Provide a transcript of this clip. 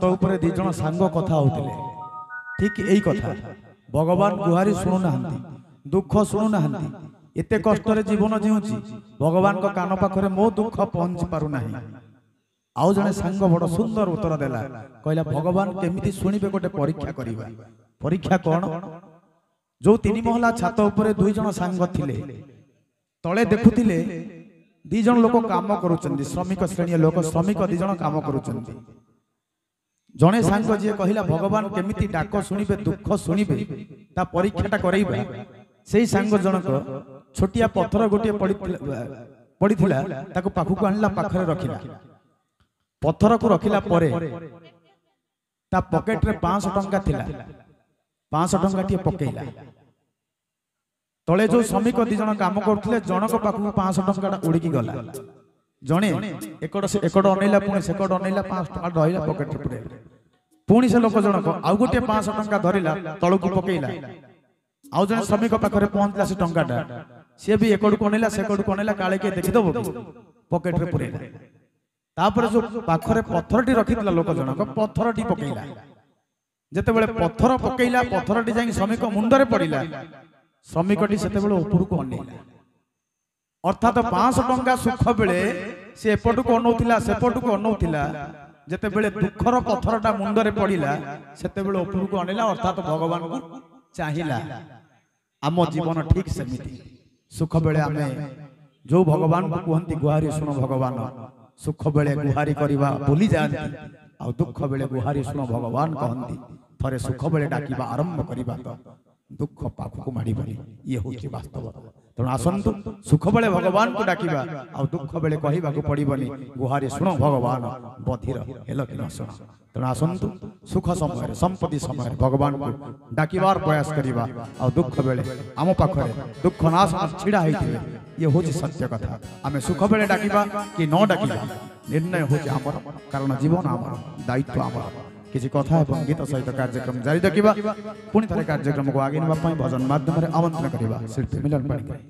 उपरे दी जण सांग कथा होतिले ठीक एई कथा भगवान गुहारी सुनु नाहंती दुख सुनु नाहंती एते कष्ट रे जीवन जीउची भगवान को कान पाखरे मो दुख पहुंच पारु नाही। आउ जने सांग बड़ सुंदर उत्तर देला कहला भगवान केमिति सुनिबे गोटे परीक्षा करिबा। परीक्षा कोन जो तीन महला छात उपरे दुई जण सांग थिले तळे देखुथिले दी जण लोक काम करूचंदी श्रमिक श्रेणी लोक श्रमिक दी जण काम करूचंदी। जणे सांग जे कहिला भगवान केमिति डाक सुनिबे दुख सुनिबे ता परीक्षाटा करैबा सेही सांग जनक छोटिया पत्थर गोटे पड़ीथिला ताको पाखु को आणला पाखरे रखिला पत्थर को रखिला परे ता पॉकेट रे 500 टंका थिला 500 टंका टी पकेइला तळे जो श्रमिक दी जण काम करथिले जनक पाखु 500 टंका उड़ीकी गला जणे एकड़ अनैला पुणी सेकड़ अनैला 500 टंका रहिला पॉकेट रे पुरे पुणी से लोक जनक आउ गोटे 500 टंका धरिला तळकु पकेइला आउ जण श्रमिक पाखरे पहुंचला से टंकाटा से भी एकड़ को अनैला सेकड़ को अनैला काळे के देखि दबो पॉकेट रे पुरेला तापर जो पाखरे पत्थरटी रखितला लोक जनक पत्थरटी पकेइला जते बेले पत्थर पकेइला पत्थरटी जाई श्रमिक मुंडरे पड़िला श्रमिकटी सेते बेले ऊपर को अनैला अर्थात 500 टंका सुख बेले से एपट को अनौथिला सेपट को अनौथिला जते बेले दुखर पत्थरटा मुंडरे पड़िला सेते बेले ऊपर को अनैला अर्थात भगवान को चाहिला। आम जीवन ठीक सेमिति सुख बेले आमे जो भगवान को कहंती गुहारी सुनो भगवान सुख बेले गुहारी करवा बोली जाती आ दुख बेले गुहारी सुनो भगवान कहंती थरे सुख बेले डाकिबा आरंभ करबा तो दुख पाखु माड़ी पड़ी ये होची वास्तव। तेणु आसंतु सुख बेले भगवान को डाकिबा आ दुख बेले कहबा को पड़िबनी गुहारी सुनो भगवान बधिर हेलो कि न सुनो। तेणु आसंतु सुख समय संपत्ति समय भगवान को डाकिबार प्रयास करबा आ दुख बेले आम पाखरे दुख नाश छिड़ा होइथिबे ये होची सत्य कथा। आमे सुख बेले डाकिबा कि न डाकिबा निर्णय होची आमर कारण जीवन आमर दायित्व आमर। किसी कथा एवं गीत सहित कार्यक्रम जारी रखा पुणी थे कार्यक्रम को आगे ना भजन माध्यम आमंत्रण करवा शिल्पी मिलन पाणिग्राही।